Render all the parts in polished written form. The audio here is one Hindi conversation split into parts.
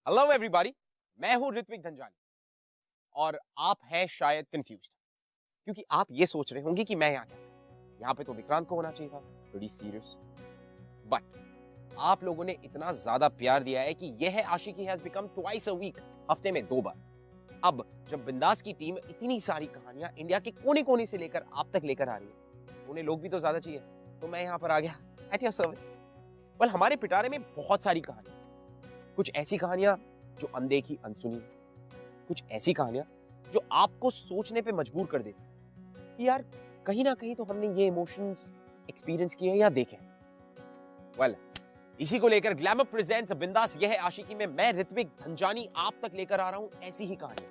हेलो एवरीबॉडी, मैं हूं ऋत्विक धनजानी और आप हैं शायद कंफ्यूज्ड क्योंकि आप ये सोच रहे होंगे कि मैं यहाँ क्या, यहाँ पे तो विक्रांत को होना चाहिए था, प्रीटी सीरियस। बट आप लोगों ने इतना ज्यादा प्यार दिया है कि यह Aashiqui has become twice a week, हफ्ते में 2 बार। अब जब बिंदास की टीम इतनी सारी कहानियां इंडिया के कोने कोने से लेकर आप तक लेकर आ रही है, उन्हें लोग भी तो ज्यादा चाहिए, तो मैं यहाँ पर आ गया एट योर सर्विस। वेल, हमारे पिटारे में बहुत सारी कहानियां, कुछ ऐसी कहानियां जो अनदेखी अनसुनी, कुछ ऐसी कहानियां जो आपको सोचने पे मजबूर कर देती कि यार कहीं ना कहीं तो हमने ये इमोशंस एक्सपीरियंस किए या देखे। वेल, इसी को लेकर ग्लैमर प्रेजेंट्स बिंदास यह है आशिकी में मैं ऋत्विक धनजानी आप तक लेकर आ रहा हूं ऐसी ही कहानियां।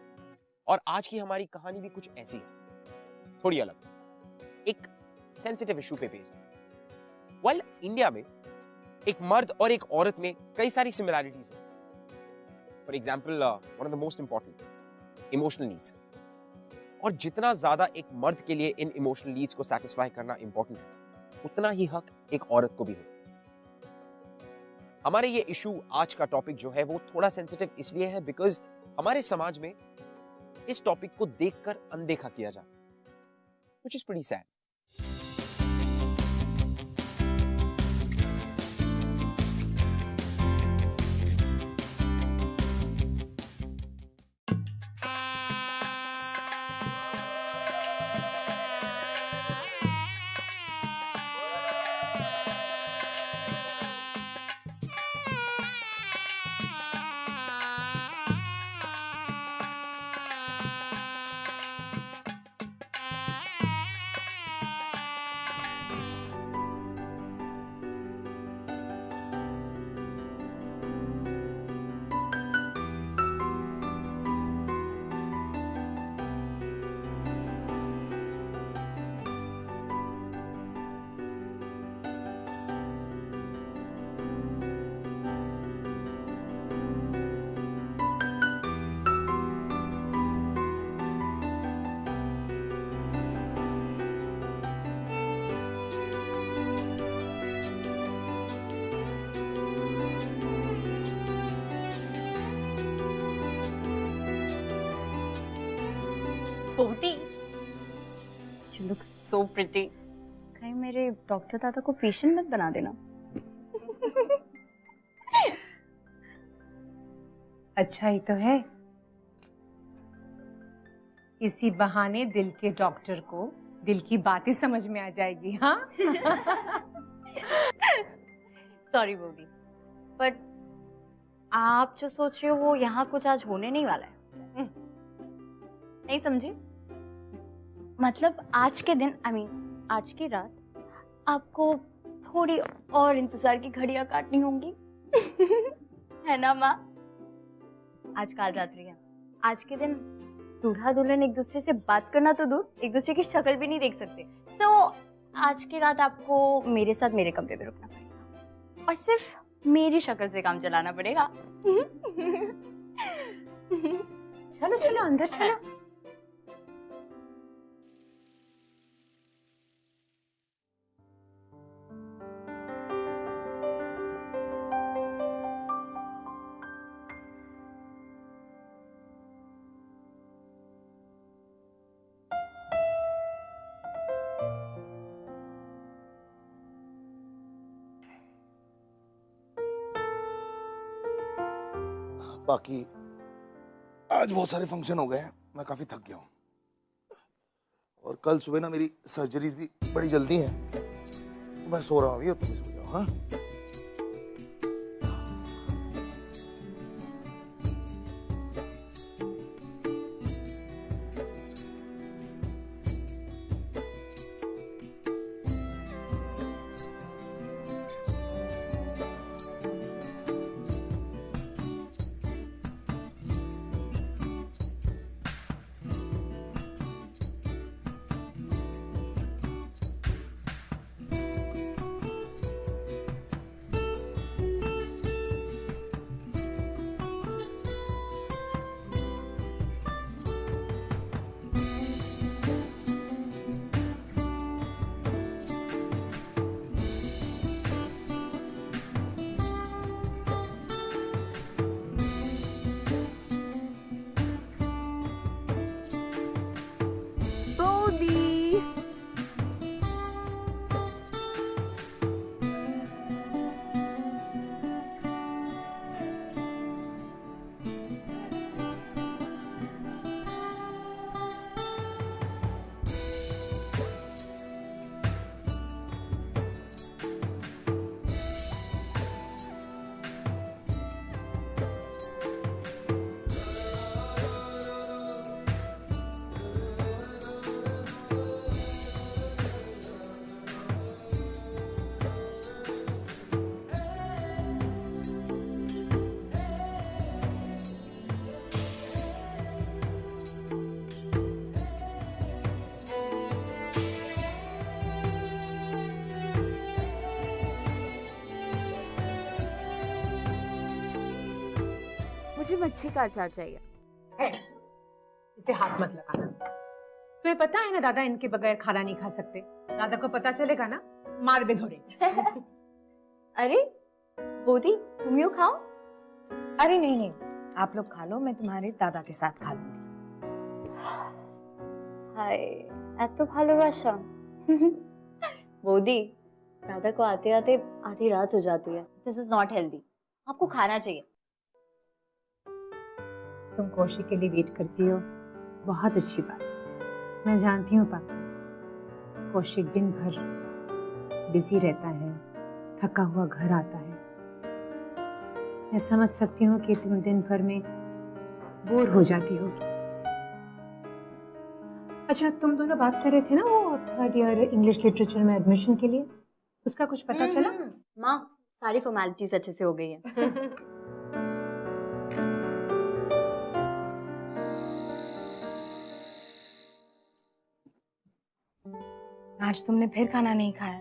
और आज की हमारी कहानी भी कुछ ऐसी है, थोड़ी अलग, एक सेंसिटिव इशू पे बेस्ड है। वेल, इंडिया में एक मर्द और एक औरत में कई सारी सिमिलैरिटीज होती हैं। For example, one of the most important, emotional needs. और जितना ज्यादा एक मर्द के लिए इन इमोशनल नीड्स को सेटिस्फाई करना इंपॉर्टेंट है, उतना ही हक एक औरत को भी हो। हमारे ये इशू, आज का टॉपिक जो है वो थोड़ा सेंसिटिव इसलिए है बिकॉज हमारे समाज में इस टॉपिक को देखकर अनदेखा किया जाता है, which is pretty sad. Bhoti, you look so pretty. कहीं मेरे डॉक्टर दादा को पेशेंट मत बना देना। अच्छा ही तो है, इसी बहाने दिल के डॉक्टर को दिल की बातें समझ में आ जाएगी। हाँ सॉरी बोली, बट आप जो सोच रहे हो वो यहाँ कुछ आज होने नहीं वाला है। नहीं समझी? मतलब आज के दिन, आज की रात आपको थोड़ी और इंतजार की घड़ियां काटनी होंगी। है ना माँ? आज काल रात्रि है। आज के दिन दूल्हा दुल्हन एक दूसरे से बात करना तो दूर, एक दूसरे की शक्ल भी नहीं देख सकते। तो आज की रात आपको मेरे साथ मेरे कमरे में रुकना पड़ेगा और सिर्फ मेरी शक्ल से काम चलाना पड़ेगा। चलो चलो अंदर चलो। बाकी आज बहुत सारे फंक्शन हो गए हैं, मैं काफी थक गया हूँ और कल सुबह ना मेरी सर्जरीज भी बड़ी जल्दी हैं। मैं सो रहा हूँ, ये तुम भी सो जाओ। हाँ, मुझे मच्छी का अचार चाहिए। है, इसे हाथ मत लगा। तुम्हें पता है ना दादा इनके बगैर खाना नहीं खा सकते। दादा को पता चलेगा ना, मार भी धोरेंगे। अरे बोदी, तुम यूँ खाओ। अरे नहीं नहीं, आप लोग खा लो, मैं तुम्हारे दादा के साथ खा लूंगी। हाय, এত ভালোবাসা। बोदी, दादा को आते आते आधी रात हो जाती है। दिस इज नॉट हेल्दी, आपको खाना चाहिए। तुम कौशिक के लिए वेट करती हो, बहुत अच्छी बात। मैं जानती हूँ पापा, कौशिक दिन भर बिजी रहता है, थका हुआ घर आता है। मैं समझ सकती हूँ कि तुम दिन भर में बोर हो जाती होगी। अच्छा, तुम दोनों बात कर रहे थे ना वो 3rd ईयर इंग्लिश लिटरेचर में एडमिशन के लिए, उसका कुछ पता चला? माँ, सारी फॉर्मेलिटीज अच्छे से हो गई है। आज तुमने फिर खाना नहीं खाया?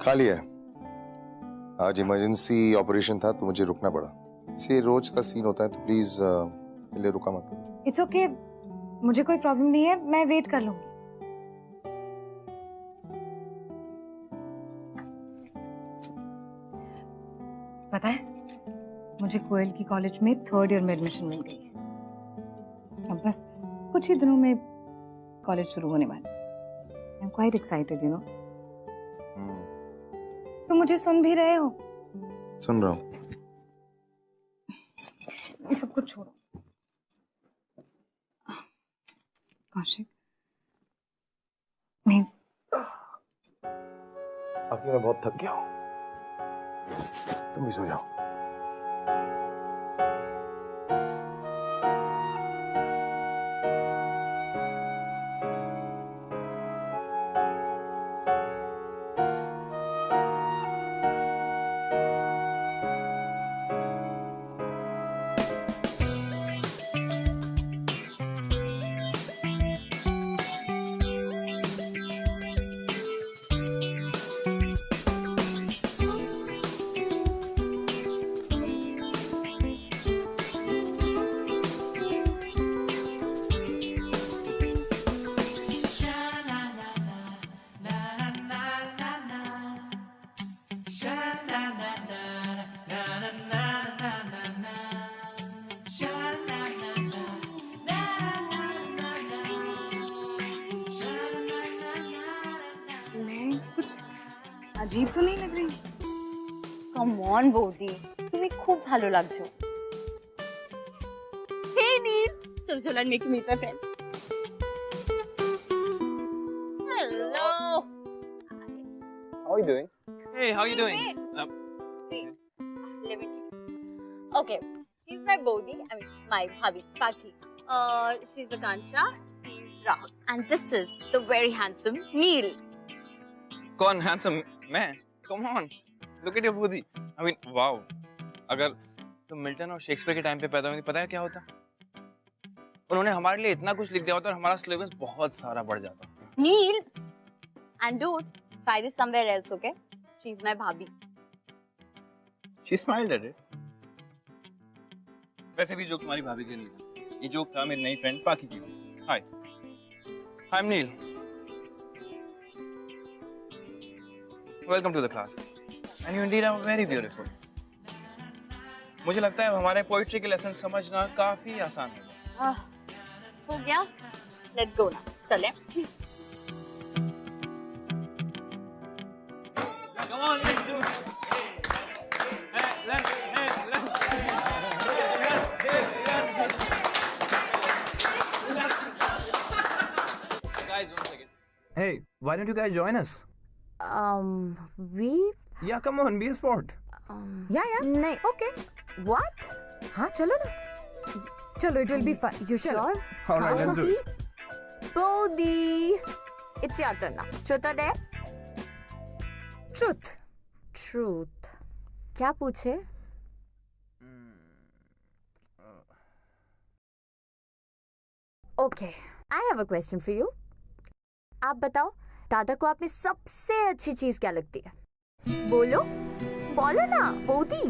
खा लिया है। आज इमरजेंसी ऑपरेशन था तो मुझे रुकना पड़ा। इसे रोज का सीन होता है तो प्लीज मेरे लिए रुका मत करो। इट्स ओके, मुझे कोई प्रॉब्लम नहीं है, मैं वेट कर लूंगी। पता है, मुझे कोयल की कॉलेज में 3rd ईयर में एडमिशन मिल गई है। अब बस कुछ ही दिनों में कॉलेज शुरू होने वाली है। I am quite excited, you know. तुम मुझे सुन भी रहे हो? सुन रहा हूँ। ये सब कुछ छोड़ो। कौशिक, मैं अभी मैं बहुत थक गया हूँ, तुम भी सो जाओ। अजीब तो नहीं लग रही? कम ऑन बोदी, तुम्हें खूब भालो लागছো। हे नील, चलो चलो make me my friend. Hello. How are you doing? Hey, how are you doing? Wait. Let me. Okay, she's my Bodhi. I mean, my Bhabi, Paki. She's Akansha. He's Rahul. And this is the very handsome Neil. कौन handsome? मैं? Come on, look at your booty. I mean, wow. अगर तुम मिल्टन और शेक्सपियर के टाइम पे पैदा हुई, पता है क्या होता? उन्होंने हमारे लिए इतना कुछ लिख दिया होता और हमारा सिलेबस बहुत सारा बढ़ जाता। Neil, and dude, try this somewhere else, okay? She's my Bhabi. She smiled at it. वैसे भी जोक तुम्हारी भाभी के लिए था। ये जोक था मेरी नई फ्रेंड पाकी की। Hi, I'm Neil. Welcome to the class. And you indeed are very beautiful. मुझे लगता है हमारे पोइट्री के लेसन समझना काफी आसान है। हो गया? Let's go now. चलें? Come on, let's do it. Guys, one second. Hey, why don't you guys join us? we? Yeah, come on, be a sport. Yeah. नहीं. Okay. What? हाँ, चलो ना. चलो, it will be fun. You sure? All right, let's do it. Bodhi, it's your turn now. Truth or dare? Truth. Truth. क्या पूछे? Okay, I have a question for you. आप बताओ, दादा को आप में सबसे अच्छी चीज क्या लगती है? बोलो, बोलो ना, Bodhi.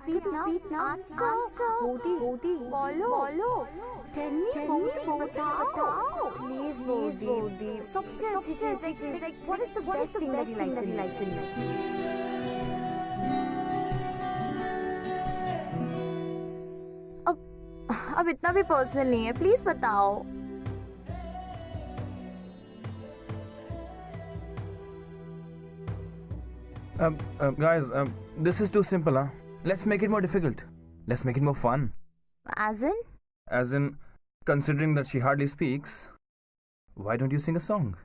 speak now. Answer. Bodhi. Follow. Tell me, Bodhi, बताओ. Please, Bodhi. सबसे अच्छी चीज़. Like, what is the best thing that he likes in you? अब इतना भी पर्सनल नहीं है, प्लीज बताओ. Guys, this is too simple, huh? Let's make it more difficult. Let's make it more fun. As in? As in, considering that she hardly speaks, why don't you sing a song?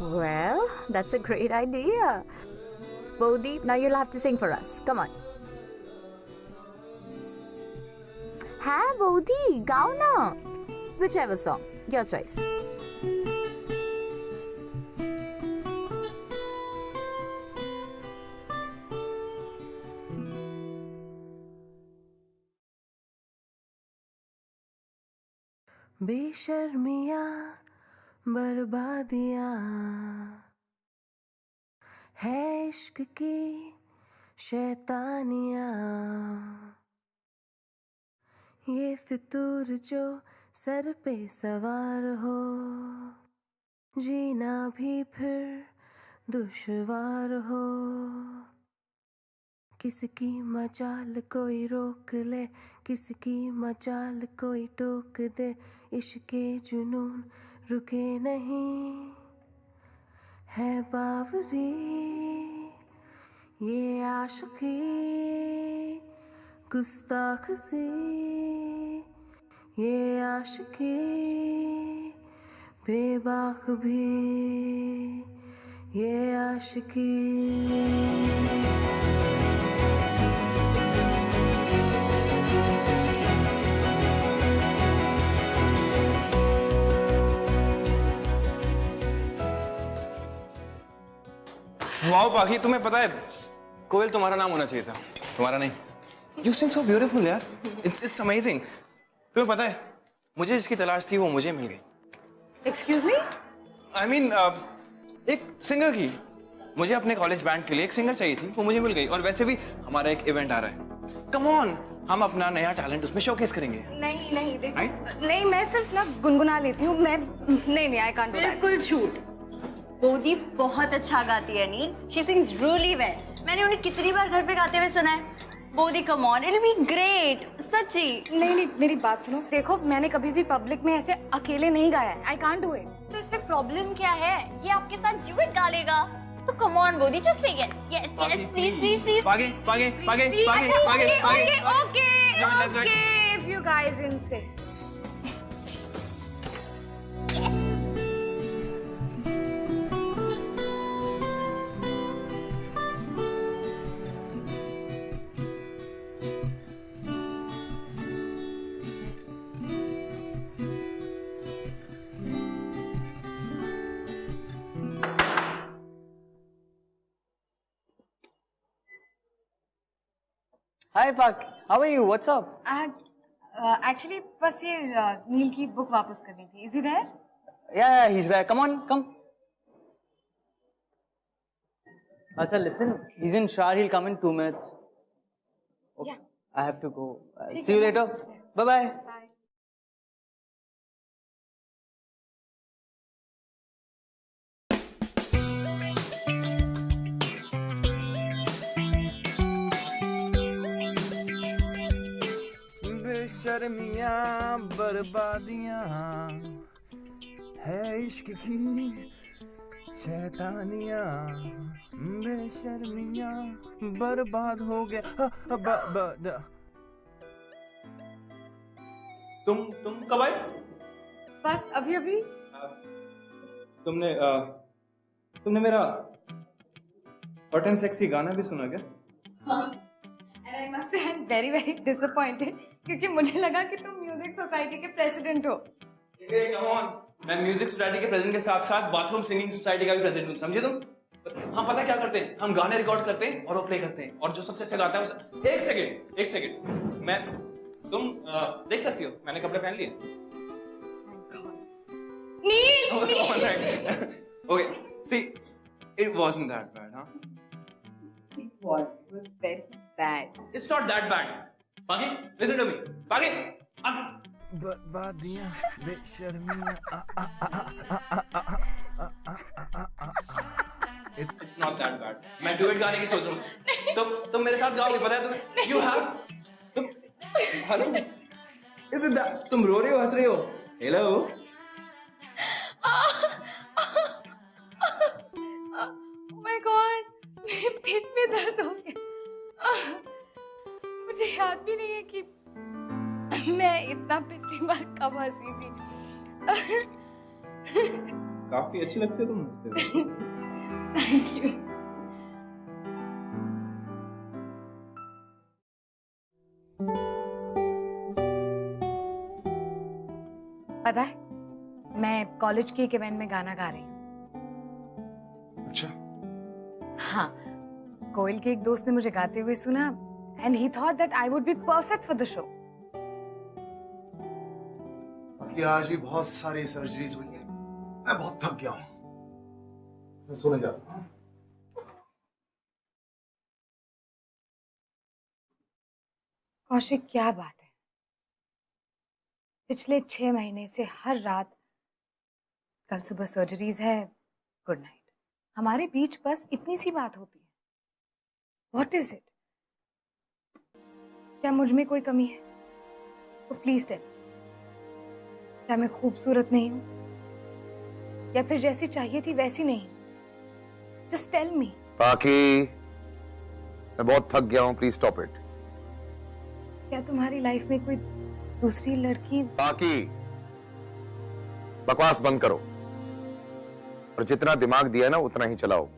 Well, that's a great idea. Bodhi, now you'll have to sing for us. Come on. हाँ बोधी, गाओ ना. Whichever song, your choice. बेशर्मियाँ बर्बादियाँ है इश्क की शैतानियाँ, ये फितूर जो सर पे सवार हो, जीना भी फिर दुश्वार हो. किसकी मजाल कोई रोक ले, किसकी मजाल कोई टोक दे, इश्के जुनून रुके नहीं है बावरी, ये आशिकी गुस्ताख सी, ये आशिकी बेबाक भी, ये आशिकी. वाओ पाखी, तुम्हें पता है कोयल तुम्हारा नाम होना चाहिए था, तुम्हारा नहीं. You sing so beautiful यार. It's amazing. तुम्हें पता है मुझे जिसकी तलाश थी वो मुझे मिल गई. Excuse me? I mean एक सिंगर की. मुझे अपने कॉलेज बैंड के लिए एक सिंगर चाहिए थी, वो मुझे मिल गई. और वैसे भी हमारा एक इवेंट आ रहा है. Come on, हम अपना नया टैलेंट उसमें शोकेस करेंगे. नहीं देखो, नहीं मैं सिर्फ ना गुनगुना लेती हूँ. मैं नहीं आई कांट. बिल्कुल झूठ. बोधी बहुत अच्छा गाती है Neel. She sings really well. मैंने उन्हें कितनी बार घर पे गाते हुए सुना है. Bodhi come on, it will be great. सच्ची. नहीं मेरी बात सुनो. देखो मैंने कभी भी पब्लिक में ऐसे अकेले नहीं गाया है. I can't do it. तो इसमें प्रॉब्लम क्या है? ये आपके साथ ड्यूएट गा लेगा. तो come on Bodhi, just say yes please. पागे. Okay if you guys insist. Hi Pak, how are you? What's up? Actually बस ये नील की बुक वापस करनी थी. Is he there? Yeah, he's there. Come on, come. Acha, listen. He's in shower. He'll come in 2 minutes. Okay. Yeah. I have to go. See you later. Bye bye. बेशर्मियाँ बर्बादियाँ है इश्क की शैतानियाँ, बेशर्मियाँ बर्बाद हो गया. तुम कब आए? बस अभी. तुमने मेरा हॉट एंड सेक्सी गाना भी सुना क्या? And I must say I'm very disappointed क्योंकि मुझे लगा कि तुम म्यूजिक सोसाइटी के प्रेसिडेंट हो. Come on, मैं म्यूजिक सोसाइटी के प्रेसिडेंट के साथ साथ बाथरूम सिंगिंग सोसाइटी का भी प्रेसिडेंट हूँ, समझे तुम? हम पता क्या करते हैं, हम गाने रिकॉर्ड करते हैं और वो प्ले करते हैं और जो सबसे अच्छा गाता है उसे. एक सेकंड मैं तुम देख सकती हो मैंने कपड़े पहन लिए. नील. Okay, see, it wasn't that bad, huh? It was very. bad. It's not that bad. Pagi, listen to me. Pagi, बर्बादियां बेशर्मियां It's not that bad. मैं duet गाने की सोच रहा हूँ. तुम मेरे साथ गाओगे, पता है तुम्हें? You have. Hello. Is it that? तुम रो रहे हो, हंस रहे हो? Hello. Oh my God, मेरे पेट में दर्द हो गया. मुझे याद भी नहीं है कि मैं इतना पिछली बार कब हंसी थी. काफी अच्छी लगती हो तुम हंसते हो. Thank you. पता है, मैं कॉलेज के एक इवेंट में गाना गा रही हूँ. अच्छा, हाँ, कोयल के एक दोस्त ने मुझे गाते हुए सुना and he thought that I would be perfect for the show. बाकी आज भी बहुत सारी सर्जरीज हुई हैं. मैं बहुत थक गया हूँ. मैं सोने जा रहा हूँ. कौशिक, क्या बात है, पिछले 6 महीने से हर रात कल सुबह सर्जरीज है, गुड नाइट. हमारे बीच बस इतनी सी बात होती है. What is it? क्या मुझ में कोई कमी है? तो प्लीज टेल. क्या मैं खूबसूरत नहीं हूं, या फिर जैसी चाहिए थी वैसी नहीं? Just tell me. बाकी मैं बहुत थक गया हूँ. Please stop it. क्या तुम्हारी लाइफ में कोई दूसरी लड़की? बाकी बकवास बंद करो और जितना दिमाग दिया ना उतना ही चलाओ.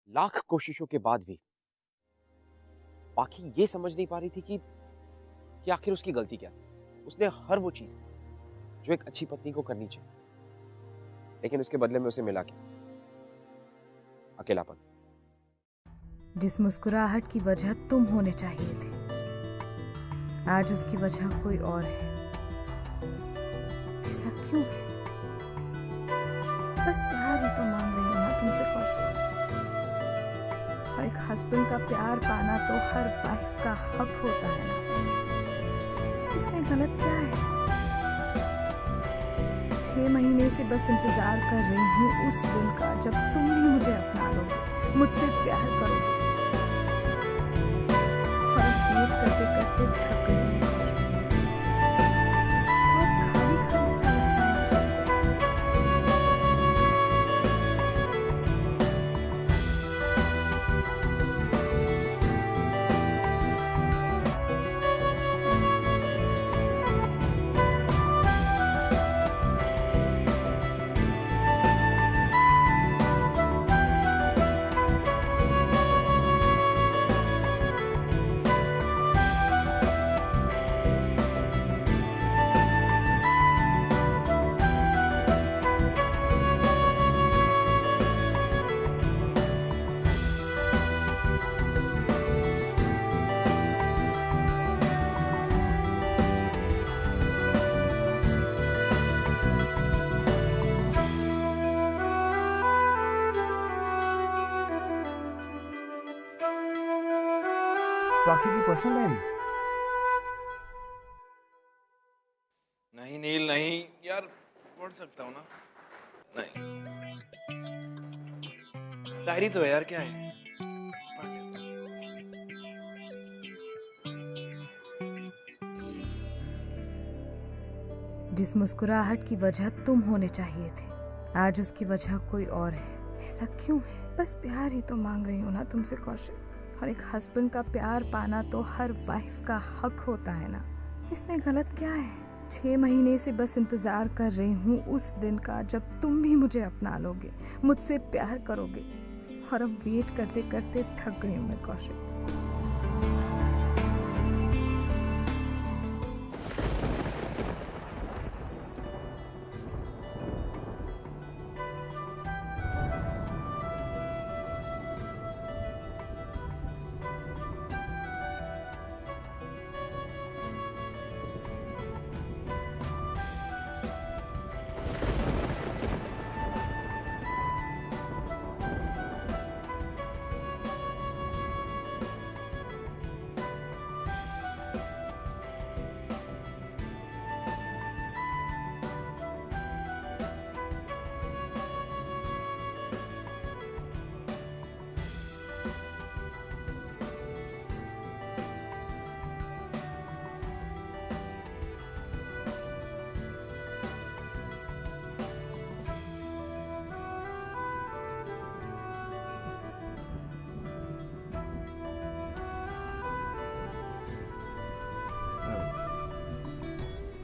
लाख कोशिशों के बाद भी बाकी ये समझ नहीं पा रही थी कि आखिर उसकी गलती क्या थी. उसने हर वो चीज की जो एक अच्छी पत्नी को करनी चाहिए, लेकिन उसके बदले में उसे मिला क्या? अकेलापन. जिस मुस्कुराहट की वजह तुम होने चाहिए थे, आज उसकी वजह कोई और है. ऐसा क्यों है? बस प्यार ही तो मांग रही हूँ ना तुमसे कौशिक. और एक हस्बैंड का प्यार पाना तो हर वाइफ का हक होता है ना. इसमें गलत क्या है? 6 महीने से बस इंतजार कर रही हूँ उस दिन का जब तुम भी मुझे अपना लोगे, मुझसे प्यार करोगे. और वेट करते करते थक गई हूँ. बहुत खाली खाली सा लगता है सब कुछ. पाखी की पर्सनल डायरी? नहीं नील नहीं यार, पढ़ सकता हूँ ना। नहीं, डायरी तो है यार, क्या है? पढ़ लेता हूँ। जिस मुस्कुराहट की वजह तुम होने चाहिए थे, आज उसकी वजह कोई और है। ऐसा क्यों है? बस प्यार ही तो मांग रही हूँ ना तुमसे कौशिक, और एक हस्बैंड का प्यार पाना तो हर वाइफ का हक होता है ना। इसमें गलत क्या है? 6 महीने से बस इंतजार कर रही हूँ उस दिन का जब तुम भी मुझे अपना लोगे, मुझसे प्यार करोगे, और अब वेट करते करते थक गई हूँ मैं कौशिक।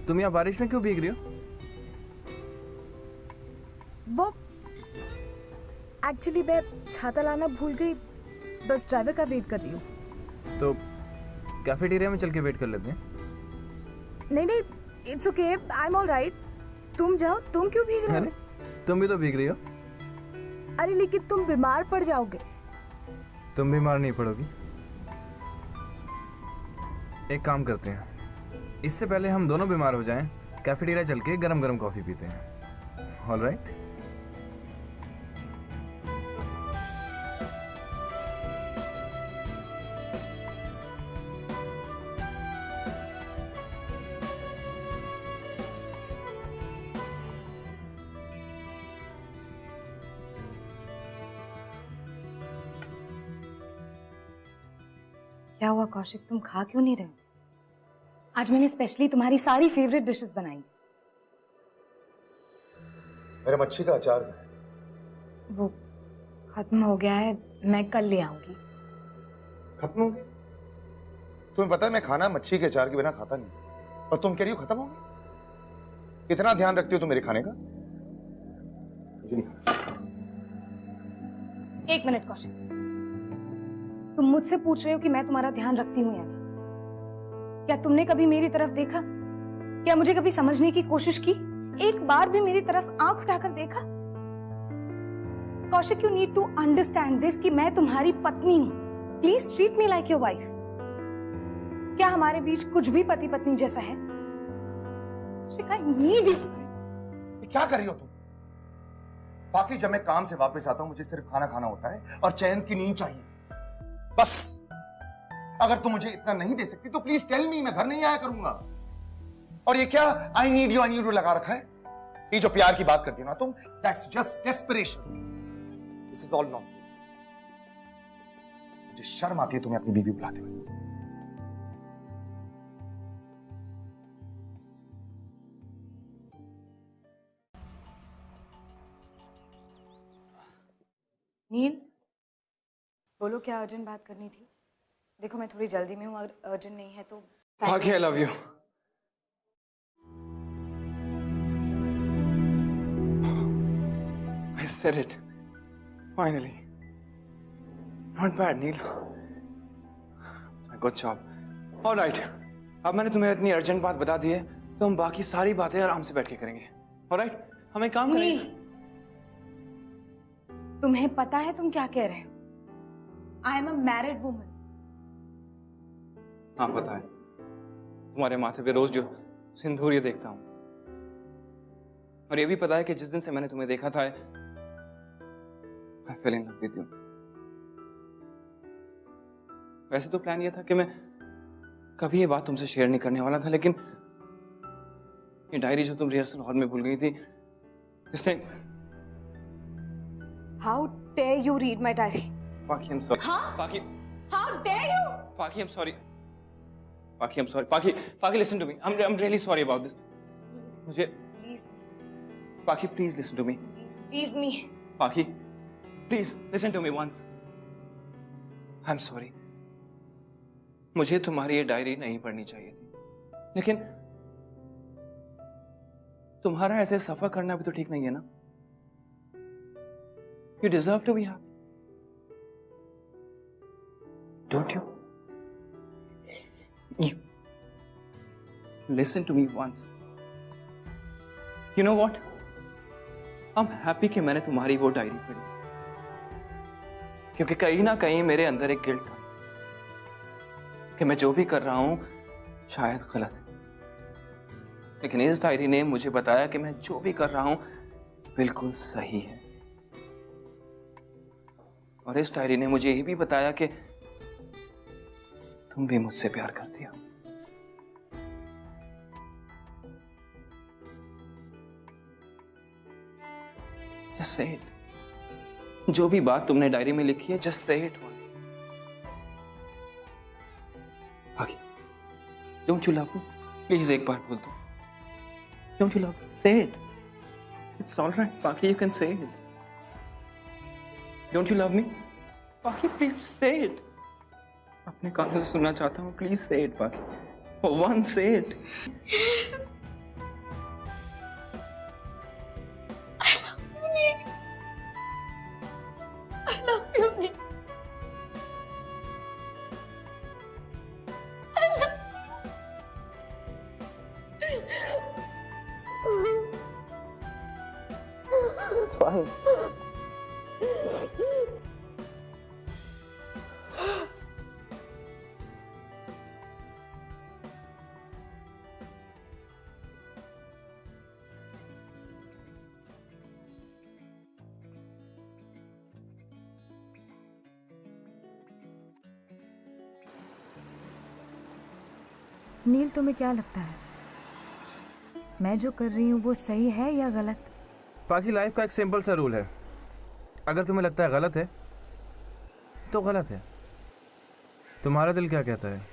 तुम यहाँ बारिश में क्यों भीग रही हो? वो एक्चुअली मैं छाता लाना भूल गई, बस ड्राइवर का वेट कर रही हूँ। तो कैफेटेरिया में चल के वेट कर लेते हैं। नहीं नहीं, it's okay, I am all right. तुम जाओ, तुम क्यों भीग रहे हो? तुम भी तो भीग रही हो। अरे लेकिन तुम बीमार पड़ जाओगे। तुम बीमार नहीं पड़ोगी। एक काम करते हैं, इससे पहले हम दोनों बीमार हो जाएं, कैफेटेरिया चल के गरम गरम कॉफी पीते हैं। All right? क्या हुआ कौशिक, तुम खा क्यों नहीं रहे? आज मैंने स्पेशली तुम्हारी सारी फेवरेट डिशेस बनाई। मेरे मच्छी का अचार है। वो खत्म हो गया है, मैं कल ले आऊंगी। खत्म हो गया? तुम्हें पता है मैं खाना मच्छी के अचार के बिना खाता नहीं, और तुम कह रही हो खत्म हो गया? इतना ध्यान रखती हो तुम मेरे खाने का? मुझे नहीं खाना। 1 मिनट कौशिक, तुम मुझसे पूछ रहे हो कि मैं तुम्हारा ध्यान रखती हूँ या नहीं? क्या तुमने कभी मेरी तरफ देखा? क्या मुझे कभी समझने की कोशिश की? एक बार भी मेरी तरफ आंख उठाकर देखा? Kaushik, you need to understand this कि मैं तुम्हारी पत्नी हूं। Please treat me like your wife. क्या हमारे बीच कुछ भी पति पत्नी जैसा है? Kaushik, I need you. क्या कर रही हो तुम? बाकी जब मैं काम से वापस आता हूं मुझे सिर्फ खाना खाना होता है और चैन की नींद चाहिए, बस। अगर तुम मुझे इतना नहीं दे सकती तो प्लीज टेल मी, मैं घर नहीं आया करूंगा। और ये क्या आई नीड यू लगा रखा है? ये जो प्यार की बात करती हो ना तुम, that's just desperation. This is all nonsense. मुझे शर्म आती है तुम्हें अपनी बीवी बुलाते हुए। नील, बोलो, क्या अर्जेंट बात करनी थी? देखो मैं थोड़ी जल्दी में हूँ, अगर अर्जेंट नहीं है तो। पाखी, I love you. I said it. Finally. Not bad, Neil. Good job. All right. अब मैंने तुम्हें इतनी अर्जेंट बात बता दी है, तो हम बाकी सारी बातें आराम से बैठ के करेंगे। All right? हम एक काम करेंगे। तुम्हें पता है तुम क्या कह रहे हो? I am a married woman. हाँ पता है, तुम्हारे माथे पे रोज जो सिंदूर ये देखता हूँ, और ये भी पता है कि जिस दिन से मैंने तुम्हें देखा था I fell in love with you. वैसे तो प्लान ये था कि मैं कभी ये बात तुमसे शेयर नहीं करने वाला था, लेकिन ये डायरी जो तुम रिहर्सल हॉल में भूल गई थी, इसने How dare you read my diary? पाखी, I'm sorry. Huh? पाखी, How dare you? Paki, I'm sorry. Paki, I'm sorry. Paki, listen to me. I'm really sorry about this. मुझे Please, Paki, please listen to me. leave me. Paki, please listen to me once. I'm sorry. मुझे तुम्हारी ये डायरी नहीं पढ़नी चाहिए थी, लेकिन तुम्हारा ऐसे सफर करना भी तो ठीक नहीं है ना? You deserve to be happy. Don't you? You listen to me once. You know what? I'm happy कि मैंने तुम्हारी वो डायरी पढ़ी, क्योंकि कहीं ना कहीं मेरे अंदर एक गिल्ट था कि मैं जो भी कर रहा हूं शायद गलत है, लेकिन इस डायरी ने मुझे बताया कि मैं जो भी कर रहा हूं बिल्कुल सही है। और इस डायरी ने मुझे ये भी बताया कि तुम भी मुझसे प्यार करती हो। Just say it. जो भी बात तुमने डायरी में लिखी है, just say it once. आगे, don't you love me? Please एक बार बोल दो। Don't you love me? Say it. It's all right, Paki. You can say it. Don't you love me? Paki, please just say it. अपने कानों से सुनना चाहता हूँ, please say it, Paki. For once, say it. I love you, Nick. I love you. It's fine. नील, तुम्हें क्या लगता है मैं जो कर रही हूँ वो सही है या गलत? बाकी लाइफ का एक सिंपल सा रूल है, अगर तुम्हें लगता है गलत है तो गलत है। तुम्हारा दिल क्या कहता है?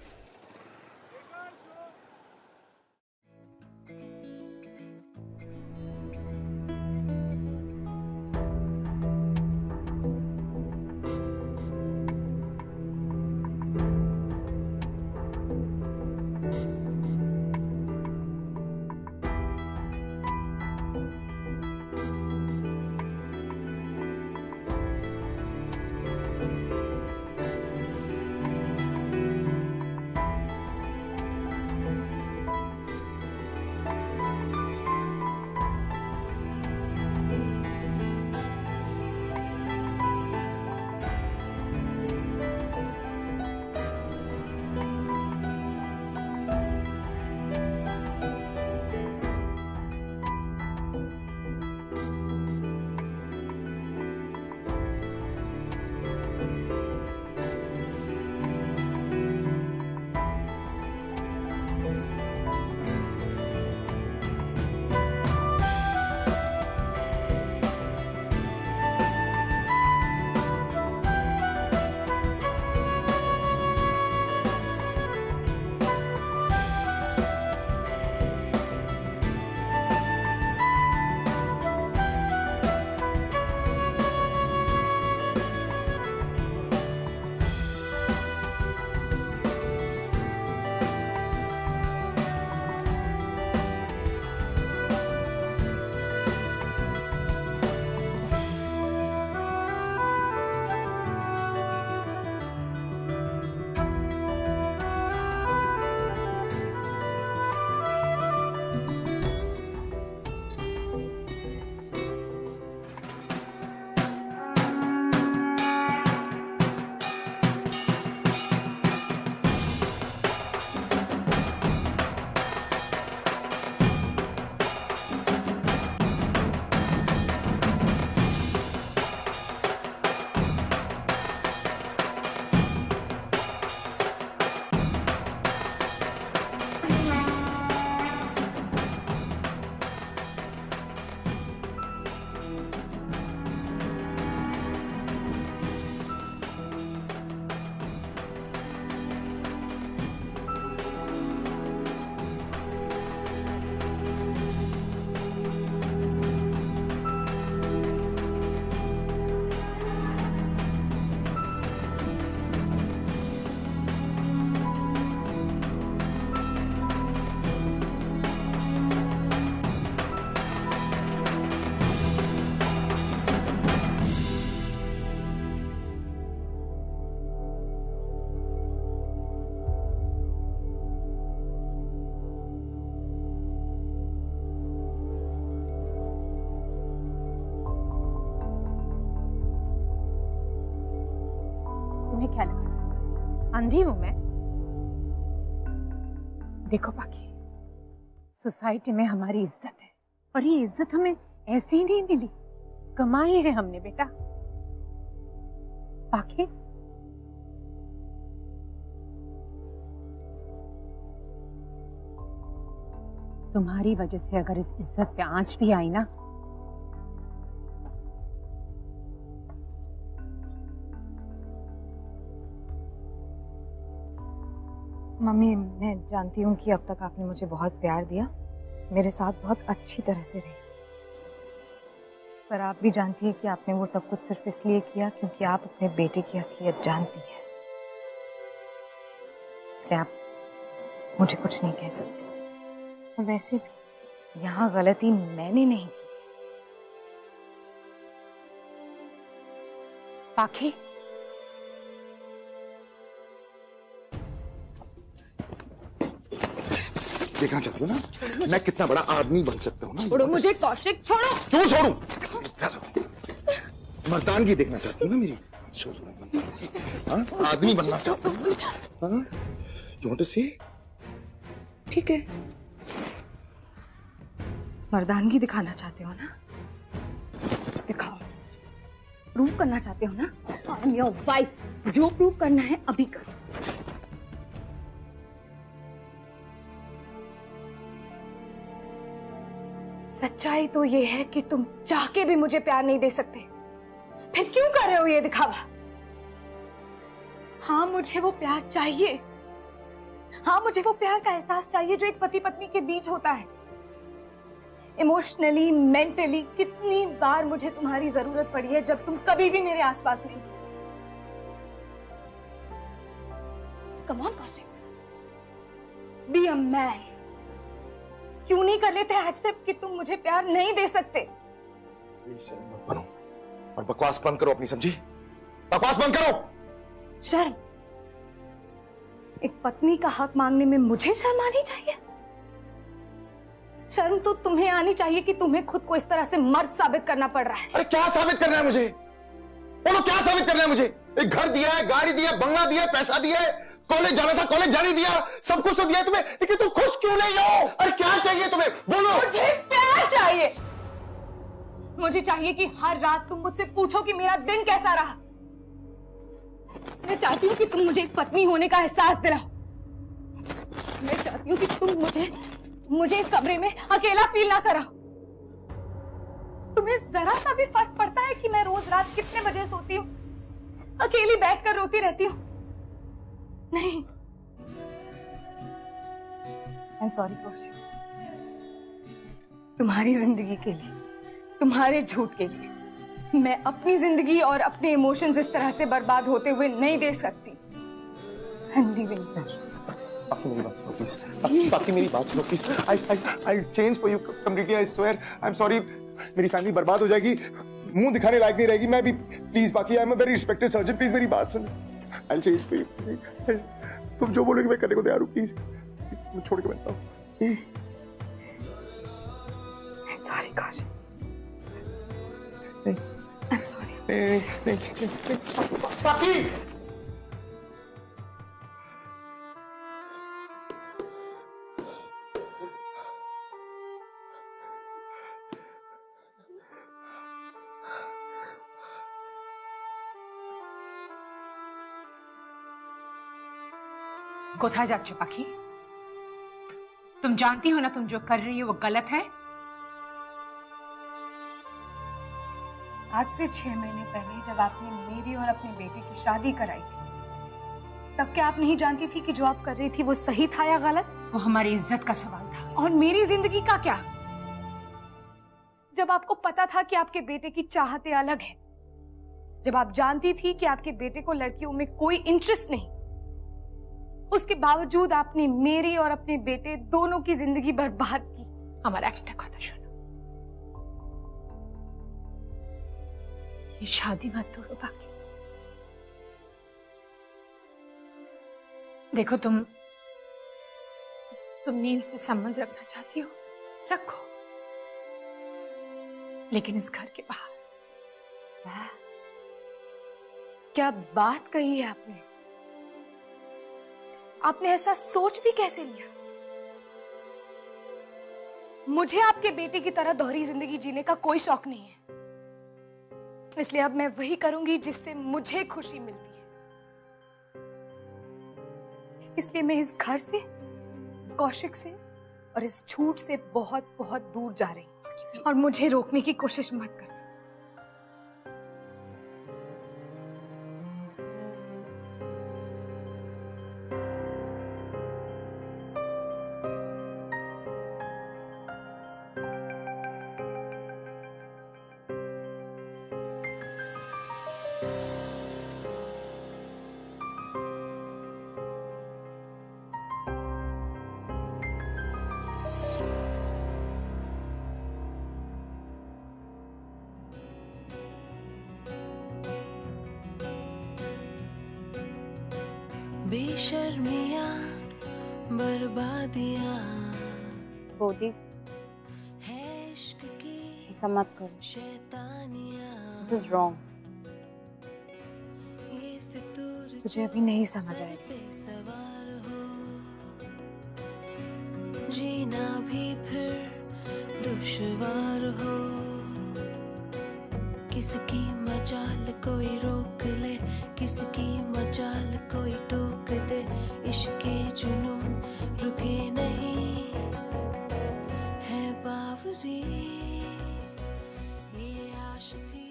तुम्हें क्या लगा था अंधी हूं मैं? देखो पाखी, सोसाइटी में हमारी इज्जत है और ये इज्जत हमें ऐसे ही नहीं मिली, कमाई है हमने बेटा। पाखी, तुम्हारी वजह से अगर इस इज्जत पे आंच भी आई ना, मम्मी, मैं जानती हूँ कि अब तक आपने मुझे बहुत प्यार दिया, मेरे साथ बहुत अच्छी तरह से रही, पर आप भी जानती है कि आपने वो सब कुछ सिर्फ इसलिए किया क्योंकि आप अपने बेटे की असलियत जानती है, इसलिए आप मुझे कुछ नहीं कह सकती। और वैसे भी यहाँ गलती मैंने नहीं की। पाखी, देखना चाहती हो ना मैं कितना बड़ा आदमी बन सकता हूँ ना? छोड़ो मुझे कौशिक, छोड़ो। क्यों छोड़ूं? मर्दानगी देखना चाहती हो ना मेरी? हाँ? आदमी बनना चाहती हूँ? हाँ? You want to see? ठीक है, मर्दानगी दिखाना चाहते हो ना? दिखाओ। प्रूव करना चाहते हो ना? आई एम योर वाइफ, जो प्रूव करना है अभी करो। सच्चाई तो ये है कि तुम चाह के भी मुझे प्यार नहीं दे सकते, फिर क्यों कर रहे हो ये दिखावा? हाँ, मुझे वो प्यार चाहिए। हाँ, मुझे वो प्यार का एहसास चाहिए जो एक पति पत्नी के बीच होता है। इमोशनली, मेंटली कितनी बार मुझे तुम्हारी जरूरत पड़ी है जब तुम कभी भी मेरे आसपास नहीं। Come on Kaushik, be a man. क्यों नहीं कर लेते एक्सेप्ट कि तुम मुझे प्यार नहीं दे सकते? मत बनो और बकवास बंद करो अपनी, समझी? बकवास बंद करो। शर्म? एक पत्नी का हक मांगने में मुझे शर्म आनी चाहिए? शर्म तो तुम्हें आनी चाहिए कि तुम्हें खुद को इस तरह से मर्द साबित करना पड़ रहा है। अरे क्या साबित करना है मुझे? बोलो क्या साबित करना है मुझे? एक घर दिया है, गाड़ी दिया, बंगला दिया, पैसा दिया है, कॉलेज जाना था कॉलेज जाने दिया, सब कुछ तो दिया है तुम्हें, लेकिन तुम खुश क्यों नहीं हो? अरे क्या चाहिए तुम्हें? बोलो। मुझे प्यार चाहिए। मुझे चाहिए कि हर रात तुम मुझसे पूछो कि मेरा दिन कैसा रहा। मैं चाहती हूँ कि तुम मुझे एक पत्नी होने का एहसास दिलाओ। मैं चाहती हूँ कि तुम मुझे इस कमरे में अकेला फील ना कराओ। तुम्हें जरा सा भी फर्क पड़ता है कि मैं रोज रात कितने बजे सोती हूँ, अकेली बैठकर रोती रहती हूँ? नहीं। I'm sorry कौशिक, तुम्हारी जिंदगी के लिए, तुम्हारे झूठ के लिए मैं अपनी जिंदगी और अपने इमोशंस इस तरह से बर्बाद होते हुए नहीं देख सकती। I'm leaving her. बाकी मेरी बात सुनो प्लीज। बाकी मेरी बात सुनो please. I'll change for you completely, I swear. I'm sorry. मेरी फैमिली बर्बाद हो जाएगी, मुंह दिखाने लायक नहीं रहेगी, मैं भी। प्लीज बाकी, I am a very respected surgeon, please मेरी बात सुनो। I'll change for you. तुम जो बोलोगे मैं करने को तैयार हूँ, प्लीज। मैं छोड़ के बैठता हूँ, प्लीज। I'm sorry Kaushik. नहीं, I'm sorry। नहीं। बाकी कोথায় যাচ্ছ पाखी? तुम जानती हो ना तुम जो कर रही हो वो गलत है। आज से 6 महीने पहले जब आपने मेरी और अपने बेटे की शादी कराई थी, तब क्या आप नहीं जानती थी कि जो आप कर रही थी वो सही था या गलत? वो हमारी इज्जत का सवाल था। और मेरी जिंदगी का क्या? जब आपको पता था कि आपके बेटे की चाहतें अलग है, जब आप जानती थी कि आपके बेटे को लड़कियों में कोई इंटरेस्ट नहीं, उसके बावजूद आपने मेरी और अपने बेटे दोनों की जिंदगी बर्बाद की। हमारा একটা কথা শোনো, ये शादी मत तोड़ो बाकी। देखो तुम नील से संबंध रखना चाहती हो, रखो, लेकिन इस घर के बाहर। क्या बात कही है आपने? आपने ऐसा सोच भी कैसे लिया? मुझे आपके बेटे की तरह दोहरी जिंदगी जीने का कोई शौक नहीं है, इसलिए अब मैं वही करूंगी जिससे मुझे खुशी मिलती है। इसलिए मैं इस घर से, कौशिक से और इस झूठ से बहुत बहुत दूर जा रही हूं, और मुझे रोकने की कोशिश मत करना। बेशर्मियां बर्बादियां बोधी, है इश्क की ऐसा मत करो। शैतानियां दिस इज रॉन्ग। ये फितूर तुझे अभी नहीं समझ सर आएगा। पे सवार हो, जीना भी फिर दुश्वार हो। किसकी मजाल कोई रोक ले, किसकी मजाल कोई टोक दे। इश्के जुनून रुके नहीं है बावरी, ये आशिकी।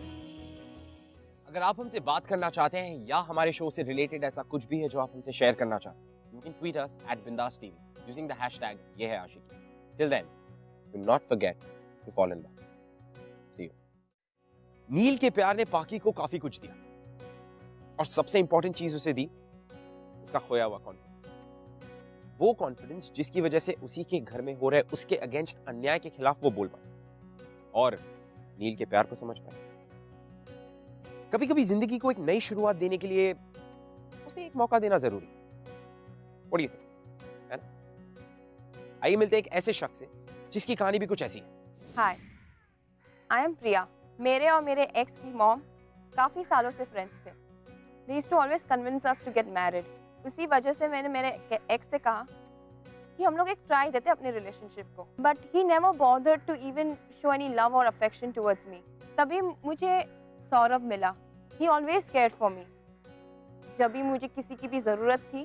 अगर आप हमसे बात करना चाहते हैं या हमारे शो से रिलेटेड ऐसा कुछ भी है जो आप हमसे शेयर करना चाहते हैं, you can tweet us @bindaastv using the hashtag Yeh Hai Aashiqui. Till then, do not forget to fall in love. See you. Neel के प्यार ने पाकी को काफी कुछ दिया, और सबसे इंपॉर्टेंट चीज उसे दी उसका खोया हुआ कॉन्फिडेंस। वो कॉन्फिडेंस जिसकी वजह से उसी के घर में हो रहे उसके अगेंस्ट अन्याय के खिलाफ वो बोल पाए और नील के प्यार को समझ पाए। कभी कभी जिंदगी को एक नई शुरुआत देने के लिए उसे एक मौका देना जरूरी है ना? आइए मिलते हैं एक ऐसे शख्स से जिसकी कहानी भी कुछ ऐसी है। हाय, आई एम प्रिया। मेरे और मेरे एक्स की मॉम काफ़ी सालों से फ्रेंड्स थे। They used to always convince us to get married. उसी वजह से मैंने मेरे एक्स से कहा कि हम लोग एक ट्राई देते अपने रिलेशनशिप को, but he never bothered to even show any love और अफेक्शन टुवर्ड्स मी। तभी मुझे सौरभ मिला। He always cared for me. जब भी मुझे किसी की भी ज़रूरत थी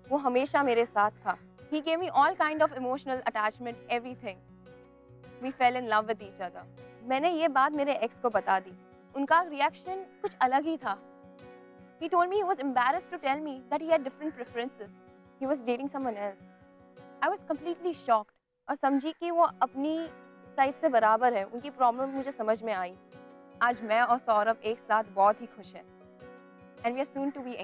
वो हमेशा मेरे साथ था। He gave me all kind of emotional attachment, everything. We fell in love with each other. मैंने ये बात मेरे एक्स को बता दी। उनका रिएक्शन कुछ अलग ही था। He told me he was embarrassed to tell me that he had different preferences. He was dating someone else. I was completely shocked और समझी कि वो अपनी साइड से बराबर है। उनकी प्रॉब्लम मुझे समझ में आई। आज मैं और सौरभ एक साथ बहुत ही खुश हैं। And we are soon to be